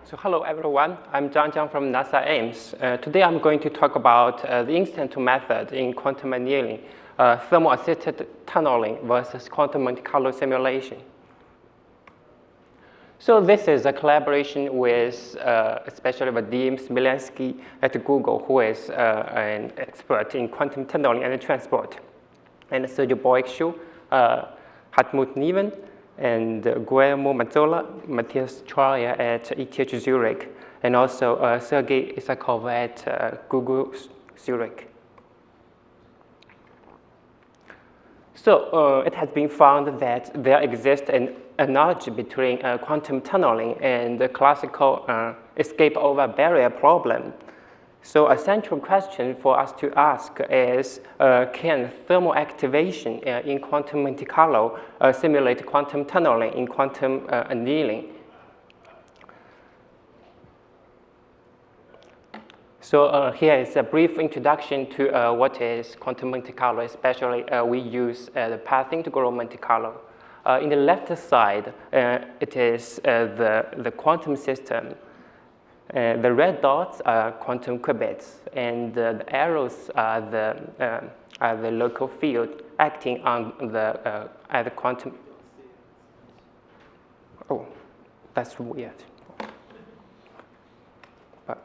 So hello everyone, I'm Jiang from NASA Ames. Today I'm going to talk about the instanton method in quantum annealing, thermal-assisted tunneling versus quantum Monte Carlo simulation. So this is a collaboration with especially Vadim Smilansky at Google, who is an expert in quantum tunneling and transport, and Sergio Boixu, Hartmut Neven, and Guillermo Mazzola, Matthias Troyer at ETH Zurich, and also Sergei Isakov at Google Zurich. So it has been found that there exists an analogy between quantum tunneling and the classical escape over barrier problem. So a central question for us to ask is, can thermal activation in quantum Monte Carlo simulate quantum tunneling in quantum annealing? So here is a brief introduction to what is quantum Monte Carlo, especially we use the pathing to grow Monte Carlo. In the left side, it is the quantum system. The red dots are quantum qubits, and the arrows are the local field acting on the at the quantum. Oh, that's weird. But,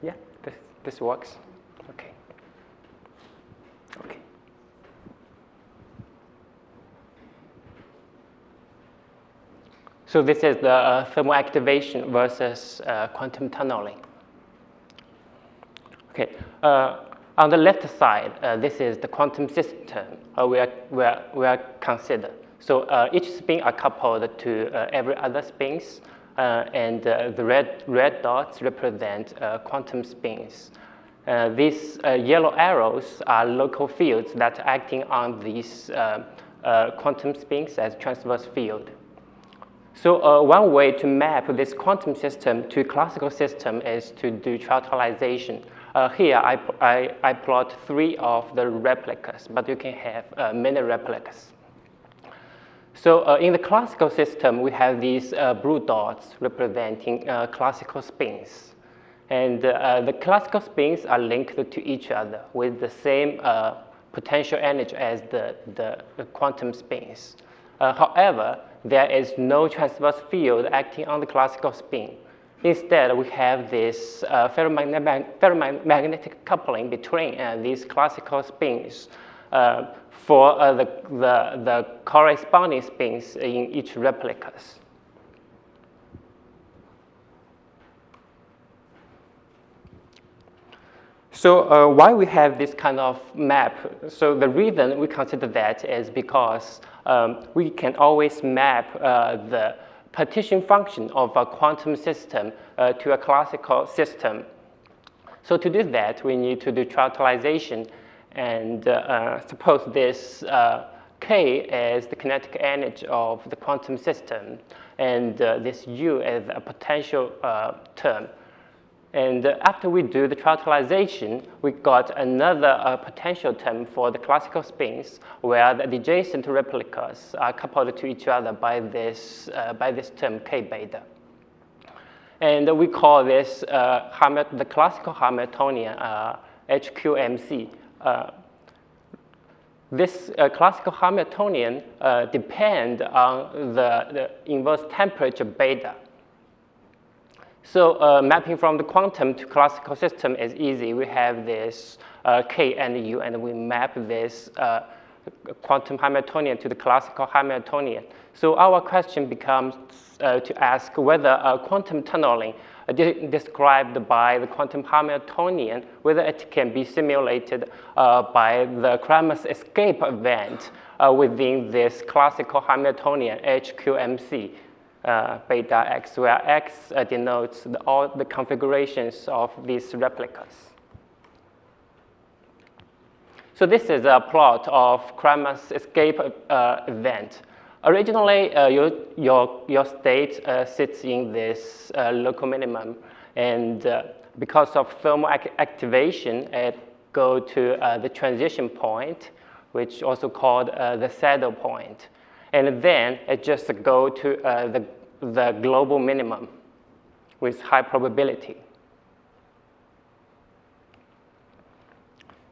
yeah, this works. Okay. Okay. So this is the thermal activation versus quantum tunneling. Okay. On the left side, this is the quantum system we are considered. So each spin are coupled to every other spins. And the red dots represent quantum spins. These yellow arrows are local fields that are acting on these quantum spins as transverse field. So one way to map this quantum system to classical system is to do chromatization. Here I plot 3 of the replicas, but you can have many replicas. So in the classical system, we have these blue dots representing classical spins. And the classical spins are linked to each other with the same potential energy as the quantum spins. However, there is no transverse field acting on the classical spin. Instead, we have this ferromagnetic coupling between these classical spins for the corresponding spins in each replicas. So why we have this kind of map? So the reason we consider that is because we can always map the partition function of a quantum system to a classical system. So to do that, we need to do chromatization. And suppose this K is the kinetic energy of the quantum system, and this U is a potential term. And after we do the chromatization, we got another potential term for the classical spins, where the adjacent replicas are coupled to each other by this term K beta. And we call this the classical Hamiltonian HQMC. This classical Hamiltonian depends on the inverse temperature beta. So mapping from the quantum to classical system is easy. We have this K and U, and we map this quantum Hamiltonian to the classical Hamiltonian. So our question becomes to ask whether quantum tunneling described by the quantum Hamiltonian, whether it can be simulated by the Kramers escape event within this classical Hamiltonian HQMC beta x, where x denotes all the configurations of these replicas. So this is a plot of Kramers escape event. Originally, your state sits in this local minimum, and because of thermal activation, it go to the transition point, which also called the saddle point. And then it just go to the global minimum with high probability.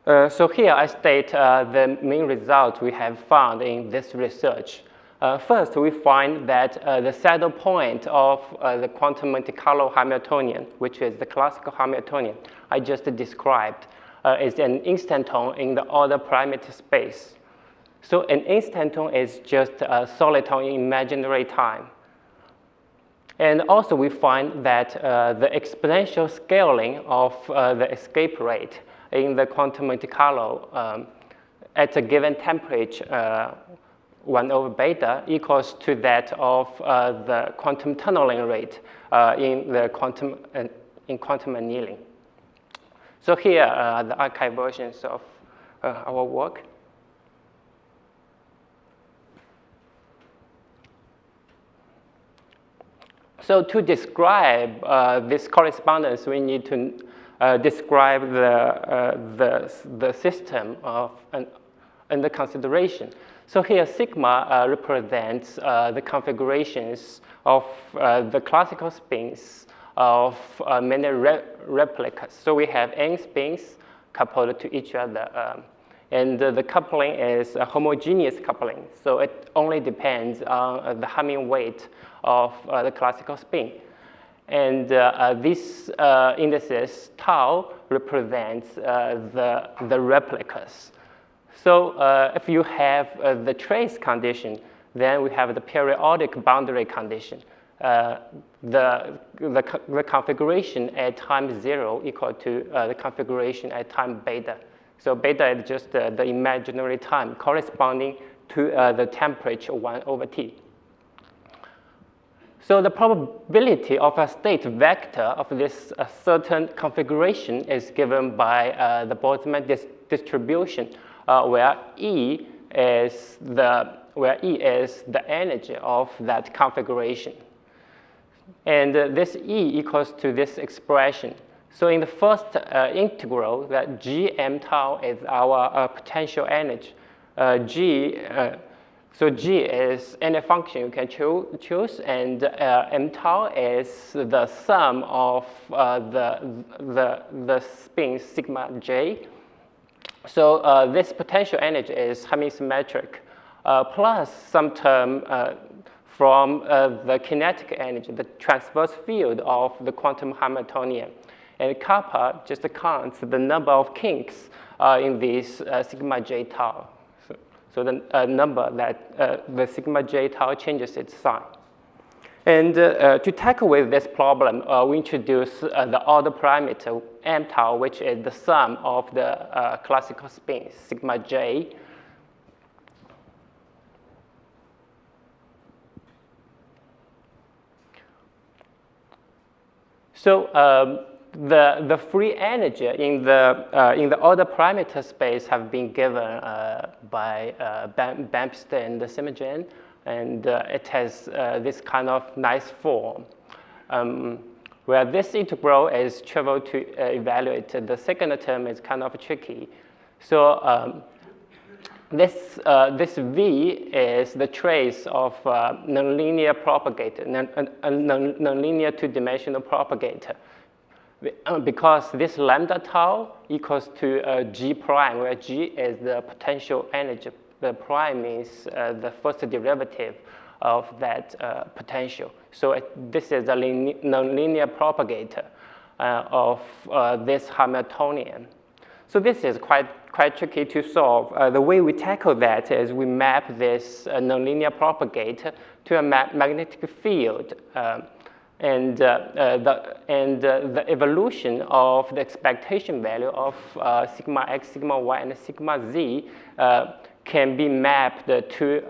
So here I state the main results we have found in this research. First, we find that the saddle point of the quantum Monte Carlo Hamiltonian, which is the classical Hamiltonian I just described, is an instanton in the order parameter space. So an instanton is just a soliton in imaginary time. And also we find that the exponential scaling of the escape rate in the quantum Monte Carlo at a given temperature 1 over beta equals to that of the quantum tunneling rate in quantum annealing. So here are the archive versions of our work. So to describe this correspondence, we need to describe the system of under consideration. So here sigma represents the configurations of the classical spins of many replicas. So we have n spins coupled to each other. And the coupling is a homogeneous coupling. So it only depends on the Hamming weight of the classical spin. And these indices tau represents the replicas. So if you have the trace condition, then we have the periodic boundary condition. The configuration at time 0 equal to the configuration at time beta. So beta is just the imaginary time corresponding to the temperature 1 over T. So the probability of a state vector of this certain configuration is given by the Boltzmann distribution, where E is the energy of that configuration. And this E equals to this expression. So in the first integral, that Gm tau is our potential energy. So G is any function you can choose, and m tau is the sum of the spin sigma j. So this potential energy is Hamming symmetric, plus some term from the kinetic energy, the transverse field of the quantum Hamiltonian. And kappa just counts the number of kinks in this sigma j tau. So the number that the sigma j tau changes its sign. And to tackle with this problem, we introduce the order parameter m tau, which is the sum of the classical spins, sigma j. So the free energy in the order parameter space have been given by Bempster and Simogen, and it has this kind of nice form, where this integral is trivial to evaluate. The second term is kind of tricky. So this V is the trace of nonlinear propagator, nonlinear two-dimensional propagator. Because this lambda tau equals to G prime, where G is the potential energy. The prime means the first derivative of that potential. So this is a nonlinear propagator of this Hamiltonian. So this is quite tricky to solve. The way we tackle that is we map this nonlinear propagator to a magnetic field. And the evolution of the expectation value of sigma x, sigma y, and sigma z can be mapped to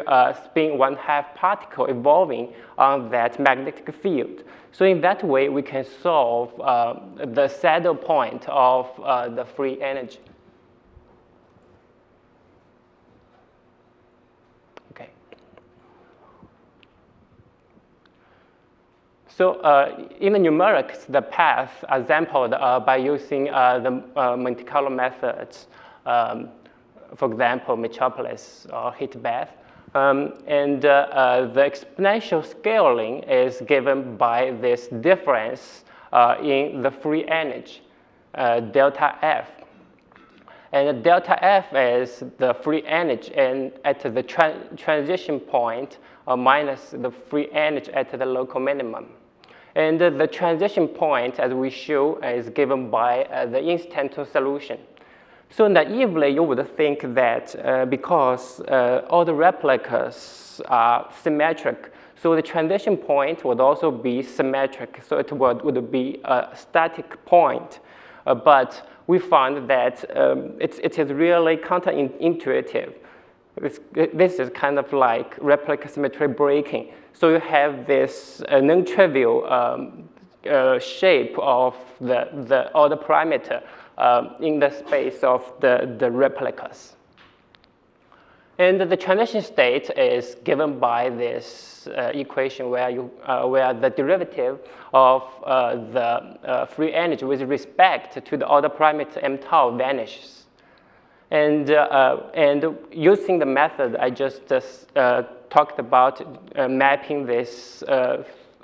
a spin 1/2 particle evolving on that magnetic field. So in that way, we can solve the saddle point of the free energy. So in the numerics, the paths are sampled by using the Monte Carlo methods, for example, metropolis or heat bath. And the exponential scaling is given by this difference in the free energy, delta F. And delta F is the free energy and at the transition point minus the free energy at the local minimum. And the transition point, as we show, is given by the instanton solution. So naively, you would think that because all the replicas are symmetric, so the transition point would also be symmetric, so it would be a static point. But we found that it is really counterintuitive. This is kind of like replica symmetry breaking. So you have this non-trivial shape of all the parameter in the space of the replicas. And the transition state is given by this equation where the derivative of the free energy with respect to the order parameter m tau vanishes. And using the method I just talked about, mapping this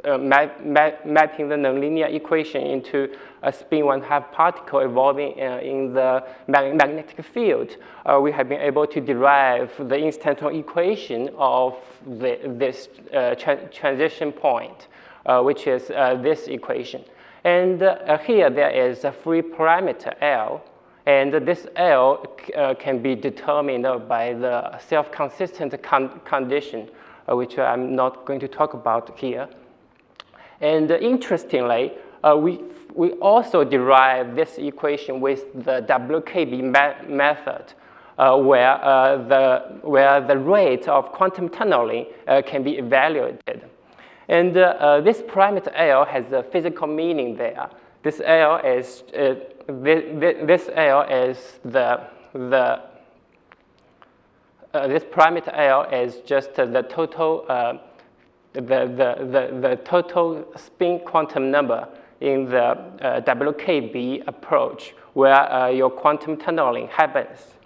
mapping the nonlinear equation into a spin 1/2 particle evolving in the magnetic field, we have been able to derive the instanton equation of this transition point, which is this equation. And here there is a free parameter L, and this L can be determined by the self-consistent condition, which I'm not going to talk about here. And interestingly, we also derive this equation with the WKB method, where the rate of quantum tunneling can be evaluated. And this parameter L has a physical meaning there. This L is this parameter L is just the total the total spin quantum number in the WKB approach, where your quantum tunneling happens.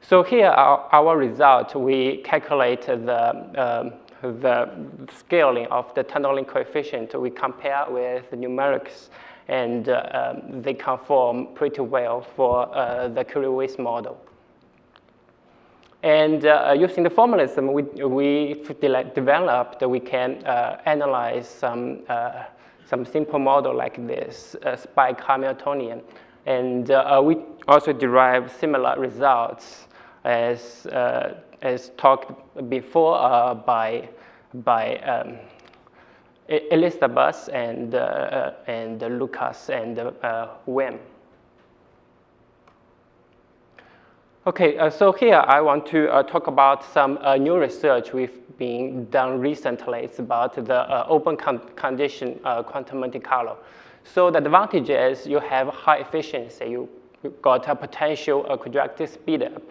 So here are our result. We calculate the scaling of the tunneling coefficient. We compare with the numerics, and they conform pretty well for the Curie-Weiss model. And using the formalism we developed, we can analyze some simple model like this, spiky Hamiltonian. And we also derive similar results as talked before by Elizabeth and Lucas and Wim. Okay, so here I want to talk about some new research we've been done recently. It's about the open condition Quantum Monte Carlo. So the advantage is you have high efficiency. You got a potential quadratic speedup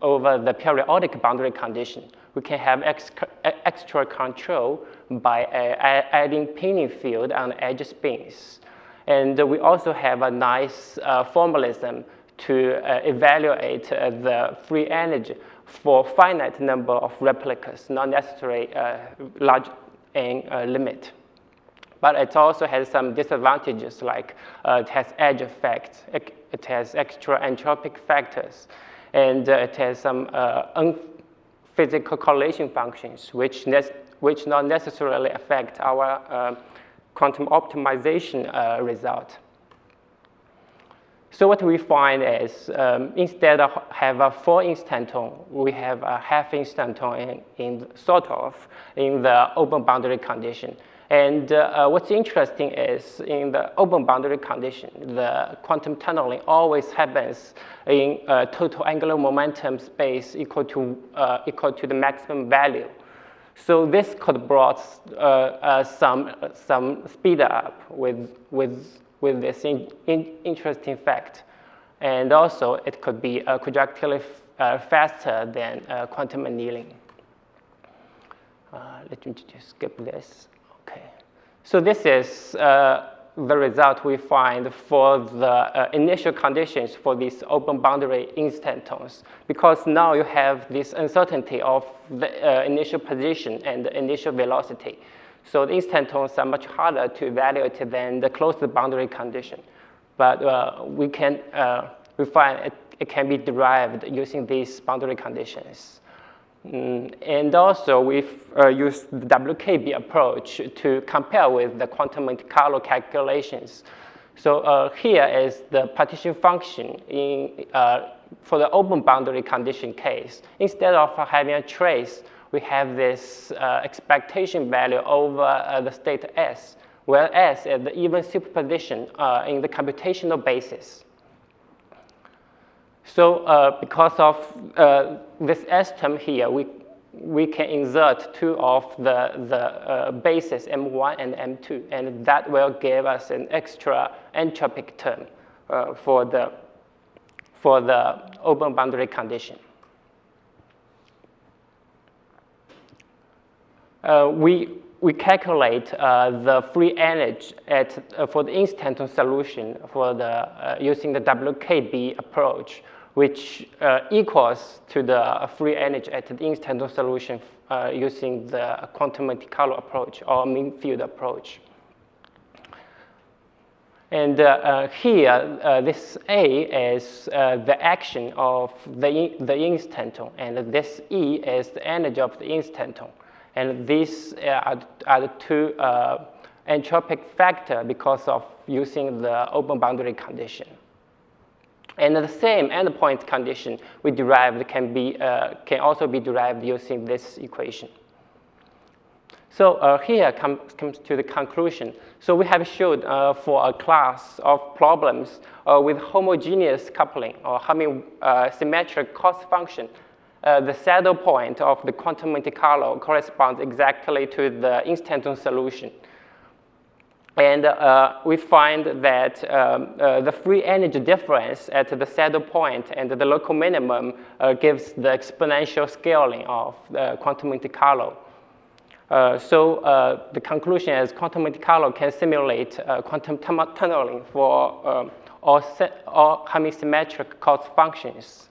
over the periodic boundary condition. We can have extra control by adding pinning field on edge spins. And we also have a nice formalism to evaluate the free energy for finite number of replicas, not necessarily large n limit. But it also has some disadvantages, like it has edge effects, it has extra entropic factors, and it has some unphysical correlation functions, which not necessarily affect our quantum optimization result. So what we find is instead of have a full instanton, we have a half instanton in sort of in the open boundary condition. And what's interesting is in the open boundary condition, the quantum tunneling always happens in total angular momentum space equal to the maximum value. So this could brought some speed up with this interesting fact. And also it could be quadratically faster than quantum annealing. Let me just skip this. Okay. So this is the result we find for the initial conditions for these open boundary instantons, because now you have this uncertainty of the initial position and the initial velocity. So the instantons are much harder to evaluate than the closed boundary condition. But we find it can be derived using these boundary conditions. And also, we've used the WKB approach to compare with the Quantum Monte Carlo calculations. So here is the partition function for the open boundary condition case. Instead of having a trace, we have this expectation value over the state S, where S is the even superposition in the computational basis. So because of this S term here, we can insert two of the bases, M1 and M2, and that will give us an extra entropic term for the open boundary condition. We calculate the free energy for the instanton solution for using the WKB approach, which equals to the free energy at the instanton solution using the Quantum Monte Carlo approach or mean field approach. And here, this A is the action of the instanton, and this E is the energy of the instanton. And these are the two entropic factor because of using the open boundary condition. And the same endpoint condition we derived can also be derived using this equation. So here comes to the conclusion. So we have showed for a class of problems with homogeneous coupling or symmetric cost function, the saddle point of the Quantum Monte Carlo corresponds exactly to the instanton solution. And we find that the free energy difference at the saddle point and the local minimum gives the exponential scaling of the Quantum Monte Carlo. So the conclusion is Quantum Monte Carlo can simulate quantum tunneling for all hemisymmetric cost functions.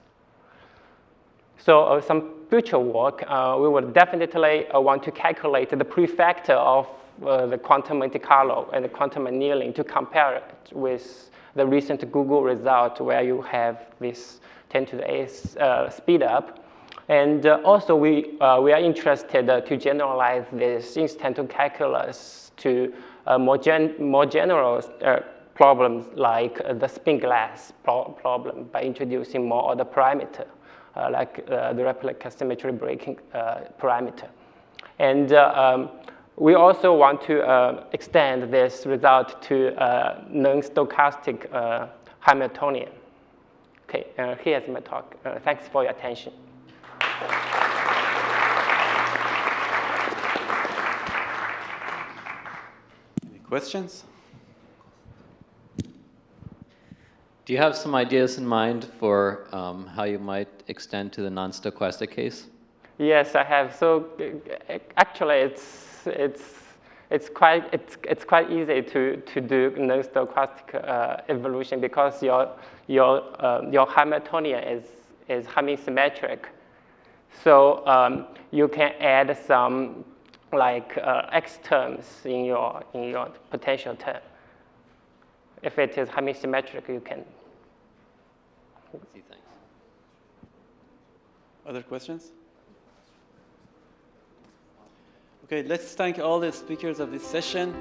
So some future work, we will definitely want to calculate the prefactor of the Quantum Monte Carlo and the quantum annealing to compare it with the recent Google result where you have this 10 to the 8th speed up. And also we are interested to generalize this instanton calculus to more general problems like the spin glass problem by introducing more order parameter. Like the replica symmetry breaking parameter. And we also want to extend this result to non-stochastic Hamiltonian. Okay, here's my talk. Thanks for your attention. Any questions? Do you have some ideas in mind for how you might extend to the non-stochastic case? Yes, I have. So actually, it's quite easy to do non-stochastic evolution because your Hamiltonian is hemisymmetric. So you can add some like x terms in your potential term. If it is hemisymmetric, you can. Thanks. Other questions? Okay, let's thank all the speakers of this session.